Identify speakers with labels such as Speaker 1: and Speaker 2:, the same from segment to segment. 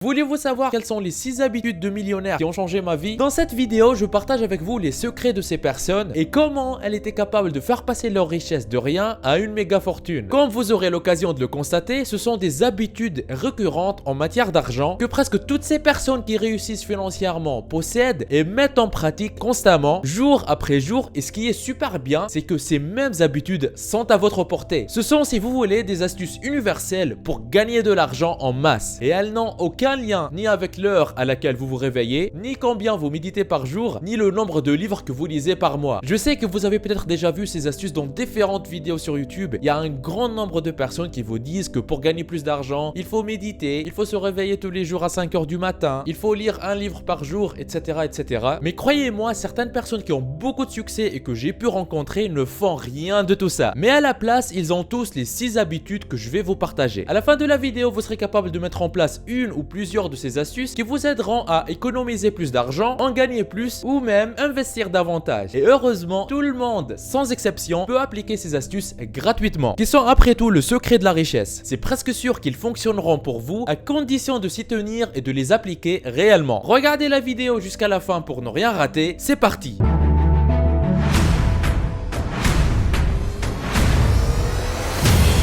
Speaker 1: Voulez-vous savoir quelles sont les 6 habitudes de millionnaires qui ont changé ma vie? Dans cette vidéo, je partage avec vous les secrets de ces personnes et comment elles étaient capables de faire passer leur richesse de rien à une méga fortune. Comme vous aurez l'occasion de le constater, ce sont des habitudes récurrentes en matière d'argent que presque toutes ces personnes qui réussissent financièrement possèdent et mettent en pratique constamment, jour après jour. Et ce qui est super bien, c'est que ces mêmes habitudes sont à votre portée. Ce sont, si vous voulez, des astuces universelles pour gagner de l'argent en masse. Et elles n'ont aucun lien ni avec l'heure à laquelle vous vous réveillez, ni combien vous méditez par jour, ni le nombre de livres que vous lisez par mois. Je sais que vous avez peut-être déjà vu ces astuces dans différentes vidéos sur YouTube. Il y a un grand nombre de personnes qui vous disent que pour gagner plus d'argent, il faut méditer, il faut se réveiller tous les jours à 5 h du matin, il faut lire un livre par jour, etc. etc. Mais croyez-moi, certaines personnes qui ont beaucoup de succès et que j'ai pu rencontrer ne font rien de tout ça. Mais à la place, ils ont tous les 6 habitudes que je vais vous partager. À la fin de la vidéo, vous serez capable de mettre en place une ou plusieurs de ces astuces qui vous aideront à économiser plus d'argent, en gagner plus ou même investir davantage. Et heureusement, tout le monde, sans exception, peut appliquer ces astuces gratuitement, qui sont après tout le secret de la richesse. C'est presque sûr qu'ils fonctionneront pour vous à condition de s'y tenir et de les appliquer réellement. Regardez la vidéo jusqu'à la fin pour ne rien rater. C'est parti!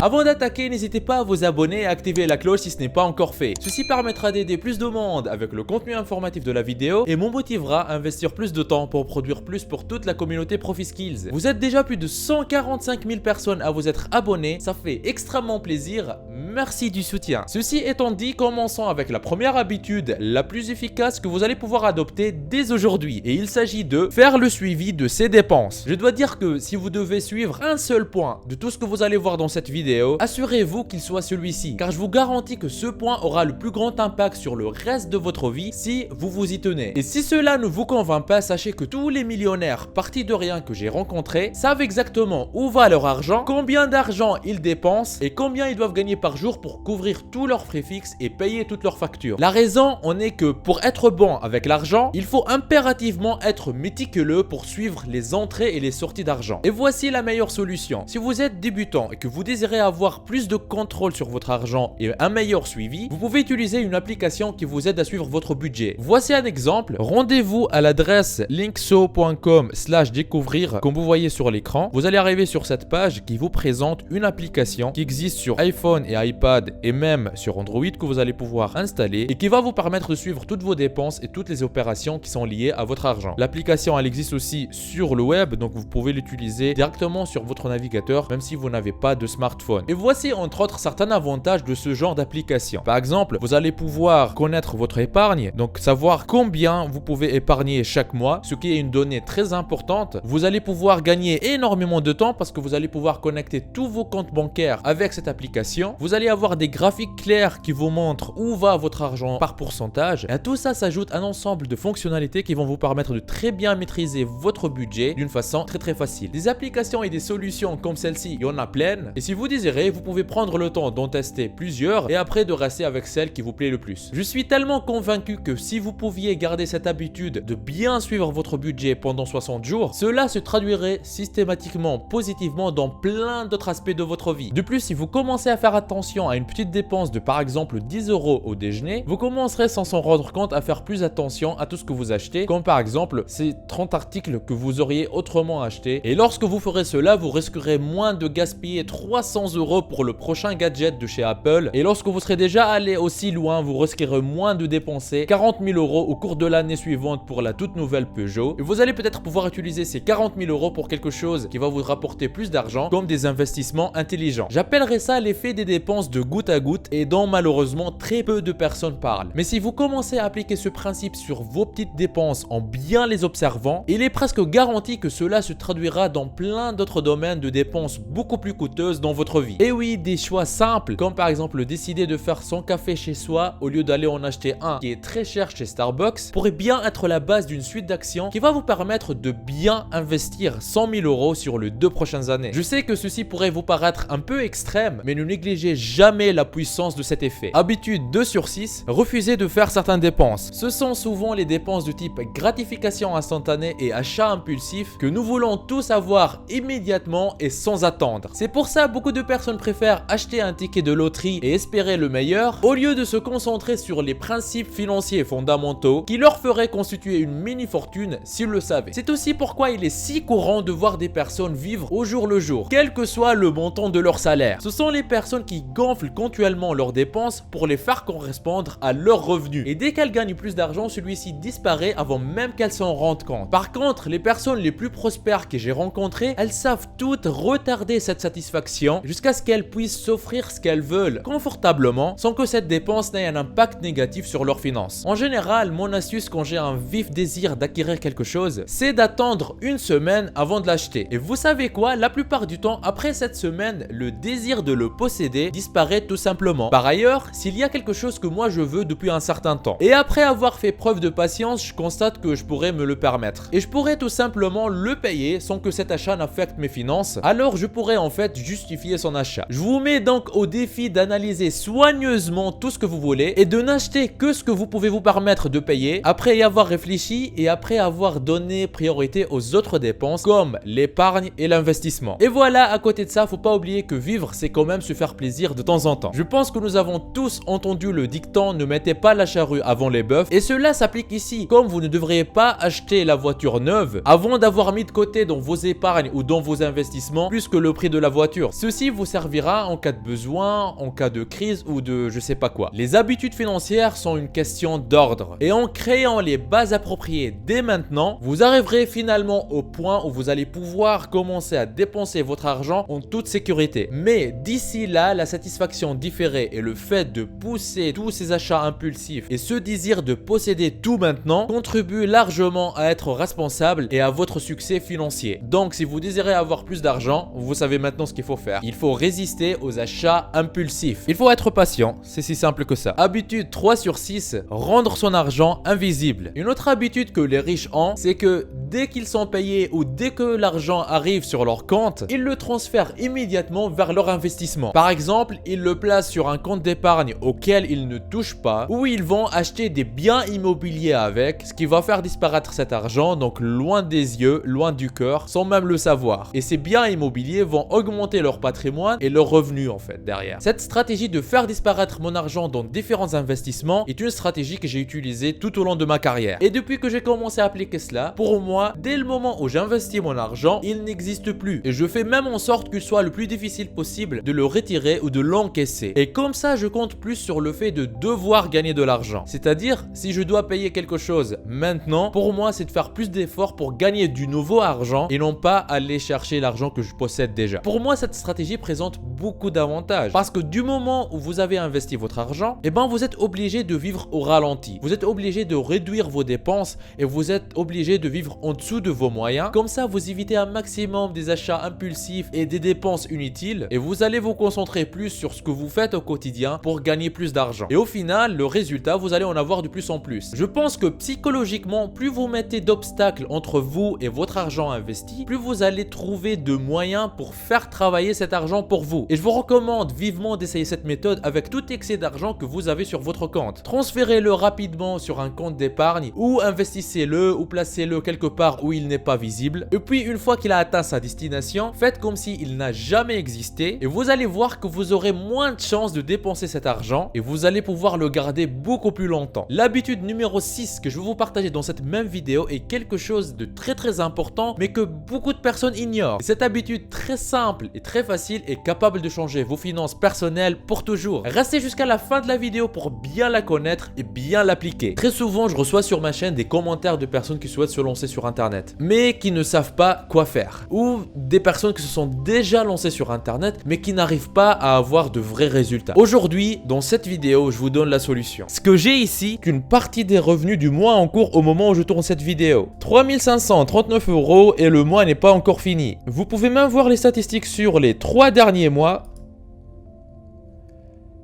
Speaker 1: Avant d'attaquer, n'hésitez pas à vous abonner et à activer la cloche si ce n'est pas encore fait. Ceci permettra d'aider plus de monde avec le contenu informatif de la vidéo et me motivera à investir plus de temps pour produire plus pour toute la communauté ProfiSkills. Vous êtes déjà plus de 145 000 personnes à vous être abonnés, ça fait extrêmement plaisir. Merci du soutien. Ceci étant dit, commençons avec la première habitude la plus efficace que vous allez pouvoir adopter dès aujourd'hui. Et il s'agit de faire le suivi de ses dépenses. Je dois dire que si vous devez suivre un seul point de tout ce que vous allez voir dans cette vidéo, assurez-vous qu'il soit celui-ci, car je vous garantis que ce point aura le plus grand impact sur le reste de votre vie si vous vous y tenez. Et si cela ne vous convainc pas, sachez que tous les millionnaires partis de rien que j'ai rencontrés savent exactement où va leur argent, combien d'argent ils dépensent et combien ils doivent gagner par jour pour couvrir tous leurs frais fixes et payer toutes leurs factures. La raison en est que pour être bon avec l'argent, il faut impérativement être méticuleux pour suivre les entrées et les sorties d'argent. Et voici la meilleure solution. Si vous êtes débutant et que vous désirez avoir plus de contrôle sur votre argent et un meilleur suivi, vous pouvez utiliser une application qui vous aide à suivre votre budget. Voici un exemple. Rendez-vous à l'adresse linkso.com/découvrir comme vous voyez sur l'écran. Vous allez arriver sur cette page qui vous présente une application qui existe sur iPhone et iPad et même sur Android que vous allez pouvoir installer et qui va vous permettre de suivre toutes vos dépenses et toutes les opérations qui sont liées à votre argent. L'application elle existe aussi sur le web, donc vous pouvez l'utiliser directement sur votre navigateur même si vous n'avez pas de smartphone. Et voici entre autres certains avantages de ce genre d'application. Par exemple, vous allez pouvoir connaître votre épargne, donc savoir combien vous pouvez épargner chaque mois, ce qui est une donnée très importante. Vous allez pouvoir gagner énormément de temps parce que vous allez pouvoir connecter tous vos comptes bancaires avec cette application. Vous allez avoir des graphiques clairs qui vous montrent où va votre argent par pourcentage. Et à tout ça s'ajoute un ensemble de fonctionnalités qui vont vous permettre de très bien maîtriser votre budget d'une façon très facile. Des applications et des solutions comme celle-ci, il y en a plein. Et si vous désirez, vous pouvez prendre le temps d'en tester plusieurs et après de rester avec celle qui vous plaît le plus. Je suis tellement convaincu que si vous pouviez garder cette habitude de bien suivre votre budget pendant 60 jours, cela se traduirait systématiquement positivement dans plein d'autres aspects de votre vie. De plus, si vous commencez à faire attention à une petite dépense de par exemple 10 € au déjeuner, vous commencerez sans s'en rendre compte à faire plus attention à tout ce que vous achetez, comme par exemple ces 30 articles que vous auriez autrement achetés. Et lorsque vous ferez cela, vous risquerez moins de gaspiller 300 € pour le prochain gadget de chez Apple. Et lorsque vous serez déjà allé aussi loin, vous risquerez moins de dépenser 40 000 € au cours de l'année suivante pour la toute nouvelle Peugeot. Et vous allez peut-être pouvoir utiliser ces 40 000 € pour quelque chose qui va vous rapporter plus d'argent, comme des investissements intelligents. J'appellerais ça l'effet des dépenses de goutte à goutte et dont malheureusement très peu de personnes parlent. Mais si vous commencez à appliquer ce principe sur vos petites dépenses en bien les observant, il est presque garanti que cela se traduira dans plein d'autres domaines de dépenses beaucoup plus coûteuses dans votre vie. Et oui, des choix simples comme par exemple décider de faire son café chez soi au lieu d'aller en acheter un qui est très cher chez Starbucks pourrait bien être la base d'une suite d'actions qui va vous permettre de bien investir 100 000 € sur les 2 prochaines années. Je sais que ceci pourrait vous paraître un peu extrême, mais ne négligez jamais la puissance de cet effet. Habitude 2 sur 6, refusez de faire certaines dépenses. Ce sont souvent les dépenses de type gratification instantanée et achat impulsif que nous voulons tous avoir immédiatement et sans attendre. C'est pour ça beaucoup de personnes préfèrent acheter un ticket de loterie et espérer le meilleur, au lieu de se concentrer sur les principes financiers fondamentaux qui leur feraient constituer une mini-fortune s'ils le savaient. C'est aussi pourquoi il est si courant de voir des personnes vivre au jour le jour, quel que soit le montant de leur salaire. Ce sont les personnes qui gonflent continuellement leurs dépenses pour les faire correspondre à leurs revenus. Et dès qu'elles gagnent plus d'argent, celui-ci disparaît avant même qu'elles s'en rendent compte. Par contre, les personnes les plus prospères que j'ai rencontrées, elles savent toutes retarder cette satisfaction jusqu'à ce qu'elles puissent s'offrir ce qu'elles veulent confortablement sans que cette dépense n'ait un impact négatif sur leurs finances. En général, mon astuce quand j'ai un vif désir d'acquérir quelque chose, c'est d'attendre une semaine avant de l'acheter. Et vous savez quoi? La plupart du temps, après cette semaine, le désir de le posséder disparaît tout simplement. Par ailleurs, s'il y a quelque chose que moi je veux depuis un certain temps, et après avoir fait preuve de patience, je constate que je pourrais me le permettre. Et je pourrais tout simplement le payer sans que cet achat n'affecte mes finances, alors je pourrais en fait justifier son achat. Je vous mets donc au défi d'analyser soigneusement tout ce que vous voulez et de n'acheter que ce que vous pouvez vous permettre de payer après y avoir réfléchi et après avoir donné priorité aux autres dépenses comme l'épargne et l'investissement. Et voilà, à côté de ça, faut pas oublier que vivre, c'est quand même se faire plaisir de temps en temps. Je pense que nous avons tous entendu le dicton ne mettez pas la charrue avant les bœufs, et cela s'applique ici. Comme vous ne devriez pas acheter la voiture neuve avant d'avoir mis de côté dans vos épargnes ou dans vos investissements plus que le prix de la voiture. Ceci vous servira en cas de besoin, en cas de crise ou de je sais pas quoi. Les habitudes financières sont une question d'ordre, et en créant les bases appropriées dès maintenant, vous arriverez finalement au point où vous allez pouvoir commencer à dépenser votre argent en toute sécurité. Mais d'ici là, la satisfaction différée et le fait de pousser tous ces achats impulsifs et ce désir de posséder tout maintenant contribuent largement à être responsable et à votre succès financier. Donc si vous désirez avoir plus d'argent, vous savez maintenant ce qu'il faut faire. Il faut résister aux achats impulsifs. Il faut être patient, c'est si simple que ça. Habitude 3 sur 6, rendre son argent invisible. Une autre habitude que les riches ont, c'est que dès qu'ils sont payés ou dès que l'argent arrive sur leur compte, ils le transfèrent immédiatement vers leur investissement. Par exemple, ils le placent sur un compte d'épargne auquel ils ne touchent pas, ou ils vont acheter des biens immobiliers avec, ce qui va faire disparaître cet argent, donc loin des yeux, loin du cœur, sans même le savoir. Et ces biens immobiliers vont augmenter leur patrimoine et leurs revenus en fait derrière. Cette stratégie de faire disparaître mon argent dans différents investissements est une stratégie que j'ai utilisée tout au long de ma carrière. Et depuis que j'ai commencé à appliquer cela, pour moi, dès le moment où j'investis mon argent, il n'existe plus. Et je fais même en sorte qu'il soit le plus difficile possible de le retirer ou de l'encaisser. Et comme ça, je compte plus sur le fait de devoir gagner de l'argent. C'est-à-dire, si je dois payer quelque chose maintenant, pour moi, c'est de faire plus d'efforts pour gagner du nouveau argent et non pas aller chercher l'argent que je possède déjà. Pour moi, cette stratégie présente beaucoup d'avantages parce que du moment où vous avez investi votre argent, eh ben, vous êtes obligé de vivre au ralenti. Vous êtes obligé de réduire vos dépenses et vous êtes obligé de vivre en dessous de vos moyens. Comme ça, vous évitez un maximum des achats impulsifs et des dépenses inutiles et vous allez vous concentrer plus sur ce que vous faites au quotidien pour gagner plus d'argent. Et au final, le résultat, vous allez en avoir de plus en plus. Je pense que psychologiquement, plus vous mettez d'obstacles entre vous et votre argent investi, plus vous allez trouver de moyens pour faire travailler cet argent pour vous. Et je vous recommande vivement d'essayer cette méthode avec tout excès d'argent que vous avez sur votre compte. Transférez-le rapidement sur un compte d'épargne ou investissez-le ou placez-le quelque part où il n'est pas visible. Et puis, une fois qu'il a atteint sa destination, faites comme s'il n'a jamais existé et vous allez voir que vous aurez moins de chances de dépenser cet argent et vous allez pouvoir le garder beaucoup plus longtemps. L'habitude numéro 6 que je vais vous partager dans cette même vidéo est quelque chose de très important mais que beaucoup de personnes ignorent. Et cette habitude très simple et très facile est capable de changer vos finances personnelles pour toujours. Restez jusqu'à la fin de la vidéo pour bien la connaître et bien l'appliquer. Très souvent, je reçois sur ma chaîne des commentaires de personnes qui souhaitent se lancer sur internet mais qui ne savent pas quoi faire, ou des personnes qui se sont déjà lancées sur internet mais qui n'arrivent pas à avoir de vrais résultats. Aujourd'hui, dans cette vidéo, je vous donne la solution. Ce que j'ai ici, qu'une partie des revenus du mois en cours au moment où je tourne cette vidéo. 3539 € et le mois n'est pas encore fini. Vous pouvez même voir les statistiques sur les 3 derniers mois.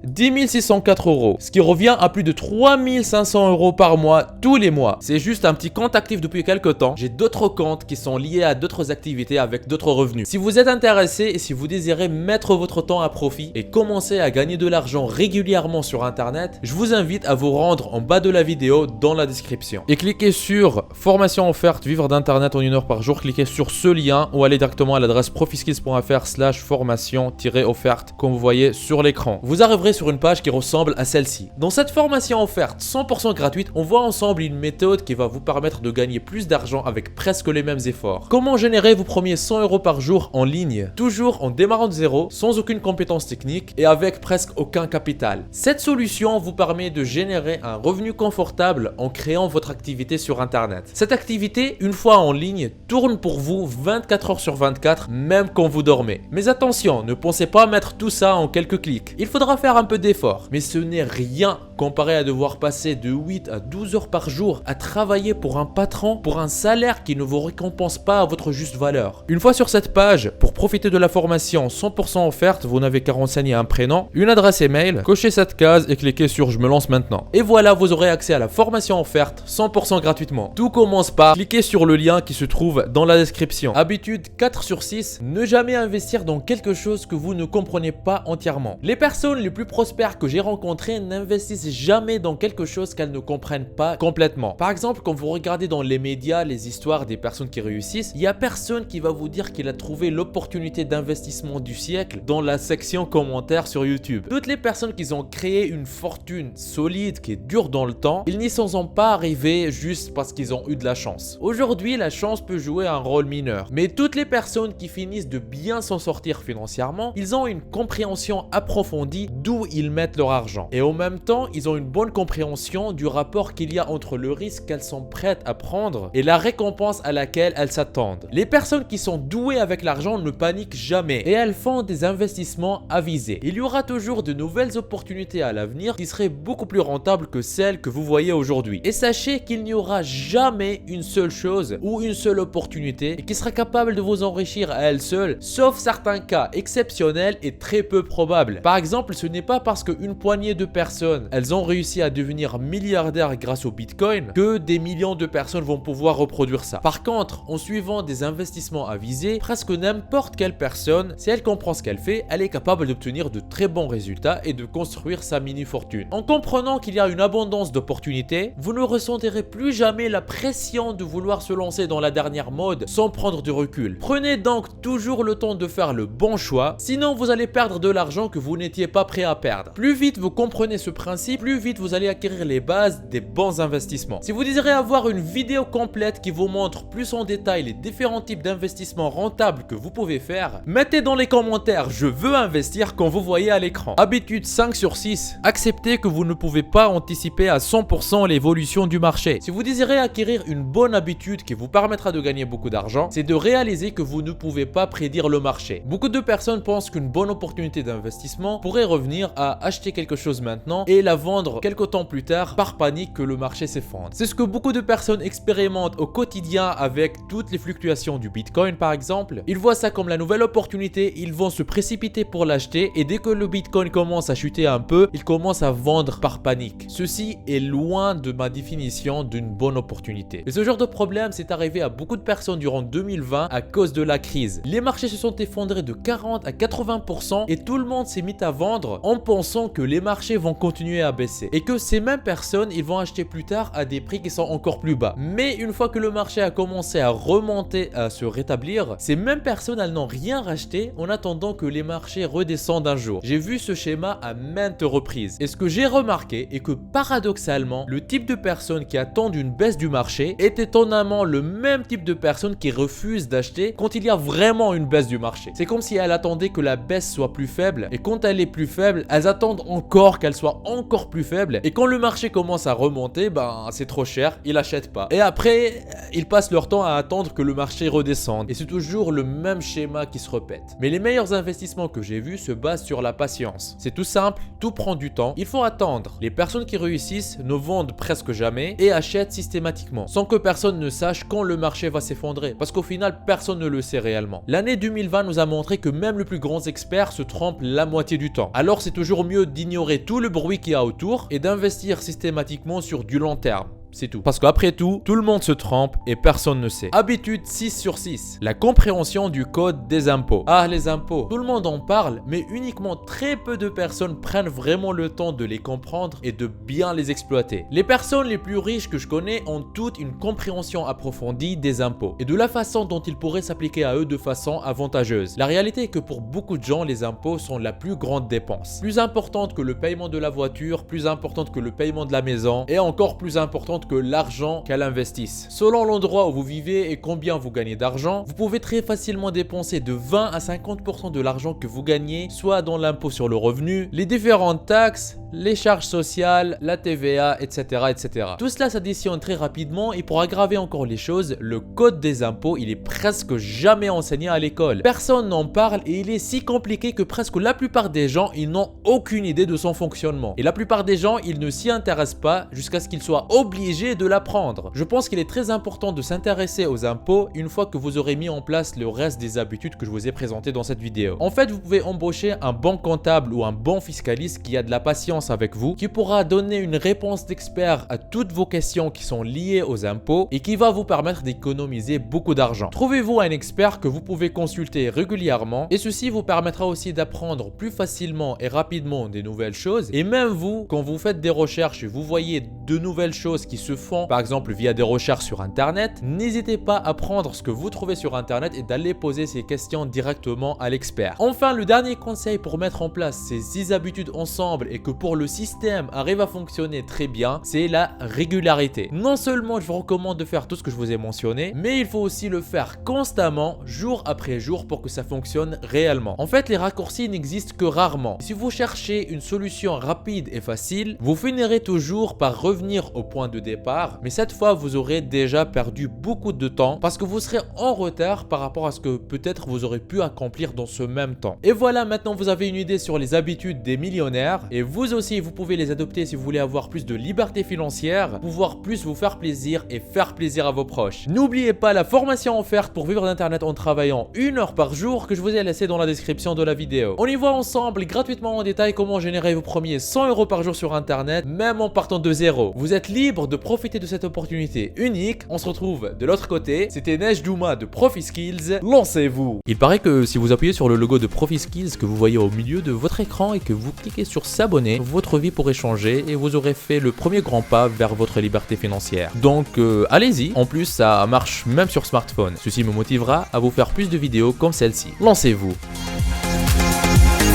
Speaker 1: 10 604 €, ce qui revient à plus de 3 500 € par mois, tous les mois. C'est juste un petit compte actif depuis quelques temps. J'ai d'autres comptes qui sont liés à d'autres activités avec d'autres revenus. Si vous êtes intéressé et si vous désirez mettre votre temps à profit et commencer à gagner de l'argent régulièrement sur internet, je vous invite à vous rendre en bas de la vidéo dans la description. Et cliquez sur formation offerte vivre d'internet en 1 heure par jour. Cliquez sur ce lien ou allez directement à l'adresse profiskills.fr/formation-offerte comme vous voyez sur l'écran. Vous arriverez sur une page qui ressemble à celle-ci. Dans cette formation offerte 100% gratuite, on voit ensemble une méthode qui va vous permettre de gagner plus d'argent avec presque les mêmes efforts. Comment générer vos premiers 100 € par jour en ligne, toujours en démarrant de zéro, sans aucune compétence technique et avec presque aucun capital. Cette solution vous permet de générer un revenu confortable en créant votre activité sur internet. Cette activité, une fois en ligne, tourne pour vous 24 heures sur 24, même quand vous dormez. Mais attention, ne pensez pas mettre tout ça en quelques clics. Il faudra faire un peu d'effort, mais ce n'est rien comparé à devoir passer de 8 à 12 heures par jour à travailler pour un patron pour un salaire qui ne vous récompense pas à votre juste valeur. Une fois sur cette page, pour profiter de la formation 100% offerte, vous n'avez qu'à renseigner un prénom, une adresse email, cochez cette case et cliquez sur je me lance maintenant. Et voilà, vous aurez accès à la formation offerte 100% gratuitement. Tout commence par cliquer sur le lien qui se trouve dans la description. Habitude 4 sur 6, ne jamais investir dans quelque chose que vous ne comprenez pas entièrement. Les personnes les plus prospères que j'ai rencontrées n'investissent jamais dans quelque chose qu'elles ne comprennent pas complètement. Par exemple, quand vous regardez dans les médias les histoires des personnes qui réussissent, il n'y a personne qui va vous dire qu'il a trouvé l'opportunité d'investissement du siècle dans la section commentaires sur YouTube. Toutes les personnes qui ont créé une fortune solide qui dure dans le temps, ils n'y sont pas arrivés juste parce qu'ils ont eu de la chance. Aujourd'hui, la chance peut jouer un rôle mineur, mais toutes les personnes qui finissent de bien s'en sortir financièrement, ils ont une compréhension approfondie d'où ils mettent leur argent. Et en même temps, ils ont une bonne compréhension du rapport qu'il y a entre le risque qu'elles sont prêtes à prendre et la récompense à laquelle elles s'attendent. Les personnes qui sont douées avec l'argent ne paniquent jamais et elles font des investissements avisés. Il y aura toujours de nouvelles opportunités à l'avenir qui seraient beaucoup plus rentables que celles que vous voyez aujourd'hui. Et sachez qu'il n'y aura jamais une seule chose ou une seule opportunité qui sera capable de vous enrichir à elle seule, sauf certains cas exceptionnels et très peu probables. Par exemple, ce n'est pas parce qu'une poignée de personnes, elles ont réussi à devenir milliardaires grâce au Bitcoin que des millions de personnes vont pouvoir reproduire ça. Par contre, en suivant des investissements avisés, presque n'importe quelle personne, si elle comprend ce qu'elle fait, elle est capable d'obtenir de très bons résultats et de construire sa mini-fortune. En comprenant qu'il y a une abondance d'opportunités, vous ne ressentirez plus jamais la pression de vouloir se lancer dans la dernière mode sans prendre du recul. Prenez donc toujours le temps de faire le bon choix, sinon vous allez perdre de l'argent que vous n'étiez pas prêt à perdre. Plus vite vous comprenez ce principe, plus vite vous allez acquérir les bases des bons investissements. Si vous désirez avoir une vidéo complète qui vous montre plus en détail les différents types d'investissements rentables que vous pouvez faire, mettez dans les commentaires je veux investir quand vous voyez à l'écran. Habitude 5 sur 6, acceptez que vous ne pouvez pas anticiper à 100% l'évolution du marché. Si vous désirez acquérir une bonne habitude qui vous permettra de gagner beaucoup d'argent, c'est de réaliser que vous ne pouvez pas prédire le marché. Beaucoup de personnes pensent qu'une bonne opportunité d'investissement pourrait revenir à acheter quelque chose maintenant et la vendre quelque temps plus tard par panique que le marché s'effondre. C'est ce que beaucoup de personnes expérimentent au quotidien avec toutes les fluctuations du Bitcoin par exemple. Ils voient ça comme la nouvelle opportunité, ils vont se précipiter pour l'acheter et dès que le Bitcoin commence à chuter un peu, ils commencent à vendre par panique. Ceci est loin de ma définition d'une bonne opportunité. Et ce genre de problème s'est arrivé à beaucoup de personnes durant 2020 à cause de la crise. Les marchés se sont effondrés de 40 à 80% et tout le monde s'est mis à vendre en pensant que les marchés vont continuer à baisser et que ces mêmes personnes ils vont acheter plus tard à des prix qui sont encore plus bas. Mais une fois que le marché a commencé à remonter, à se rétablir, ces mêmes personnes elles n'ont rien racheté en attendant que les marchés redescendent un jour. J'ai vu ce schéma à maintes reprises et ce que j'ai remarqué est que paradoxalement le type de personnes qui attendent une baisse du marché est étonnamment le même type de personnes qui refusent d'acheter quand il y a vraiment une baisse du marché. C'est comme si elles attendaient que la baisse soit plus faible et quand elle est plus faible, elles attendent encore qu'elle soit encore encore plus faible. Et quand le marché commence à remonter, ben c'est trop cher, ils n'achètent pas. Et après, ils passent leur temps à attendre que le marché redescende. Et c'est toujours le même schéma qui se répète. Mais les meilleurs investissements que j'ai vus se basent sur la patience. C'est tout simple, tout prend du temps. Il faut attendre. Les personnes qui réussissent ne vendent presque jamais et achètent systématiquement, sans que personne ne sache quand le marché va s'effondrer. Parce qu'au final, personne ne le sait réellement. L'année 2020 nous a montré que même les plus grands experts se trompent la moitié du temps. Alors c'est toujours mieux d'ignorer tout le bruit qu'il y a autour et d'investir systématiquement sur du long terme. C'est tout. Parce qu'après tout le monde se trompe et personne ne sait. Habitude 6 sur 6. La compréhension du code des impôts. Ah, les impôts. Tout le monde en parle, mais uniquement très peu de personnes prennent vraiment le temps de les comprendre et de bien les exploiter. Les personnes les plus riches que je connais ont toutes une compréhension approfondie des impôts et de la façon dont ils pourraient s'appliquer à eux de façon avantageuse. La réalité est que pour beaucoup de gens, les impôts sont la plus grande dépense. Plus importante que le paiement de la voiture, plus importante que le paiement de la maison et encore plus importante que l'argent qu'elle investisse. Selon l'endroit où vous vivez et combien vous gagnez d'argent, vous pouvez très facilement dépenser de 20 à 50% de l'argent que vous gagnez, soit dans l'impôt sur le revenu, les différentes taxes, les charges sociales, la TVA, etc., etc. Tout cela s'additionne très rapidement et pour aggraver encore les choses, le code des impôts, il est presque jamais enseigné à l'école. Personne n'en parle et il est si compliqué que presque la plupart des gens, ils n'ont aucune idée de son fonctionnement. Et la plupart des gens, ils ne s'y intéressent pas jusqu'à ce qu'ils soient obligés de l'apprendre. Je pense qu'il est très important de s'intéresser aux impôts une fois que vous aurez mis en place le reste des habitudes que je vous ai présentées dans cette vidéo. En fait, vous pouvez embaucher un bon comptable ou un bon fiscaliste qui a de la patience avec vous, qui pourra donner une réponse d'expert à toutes vos questions qui sont liées aux impôts et qui va vous permettre d'économiser beaucoup d'argent. Trouvez-vous un expert que vous pouvez consulter régulièrement et ceci vous permettra aussi d'apprendre plus facilement et rapidement des nouvelles choses. Et même vous, quand vous faites des recherches et vous voyez de nouvelles choses qui se font, par exemple via des recherches sur internet, n'hésitez pas à prendre ce que vous trouvez sur internet et d'aller poser ces questions directement à l'expert. Enfin, le dernier conseil pour mettre en place ces 6 habitudes ensemble et que pour le système arrive à fonctionner très bien, c'est la régularité. Non seulement je vous recommande de faire tout ce que je vous ai mentionné, mais il faut aussi le faire constamment, jour après jour, pour que ça fonctionne réellement. En fait, les raccourcis n'existent que rarement. Si vous cherchez une solution rapide et facile, vous finirez toujours par revenir au point de départ, mais cette fois vous aurez déjà perdu beaucoup de temps parce que vous serez en retard par rapport à ce que peut-être vous aurez pu accomplir dans ce même temps. Et voilà, maintenant vous avez une idée sur les habitudes des millionnaires et vous aussi vous pouvez les adopter si vous voulez avoir plus de liberté financière, pouvoir plus vous faire plaisir et faire plaisir à vos proches. N'oubliez pas la formation offerte pour vivre d'internet en travaillant 1 heure par jour que je vous ai laissé dans la description de la vidéo. On y voit ensemble gratuitement en détail comment générer vos premiers 100 € par jour sur internet, même en partant de zéro. Vous êtes libre de profiter de cette opportunité unique. On se retrouve de l'autre côté. C'était Neige Douma de ProfiSkills. Lancez-vous! Il paraît que si vous appuyez sur le logo de ProfiSkills que vous voyez au milieu de votre écran et que vous cliquez sur s'abonner, votre vie pourrait changer et vous aurez fait le premier grand pas vers votre liberté financière. Donc allez-y. En plus, ça marche même sur smartphone. Ceci me motivera à vous faire plus de vidéos comme celle-ci. Lancez-vous!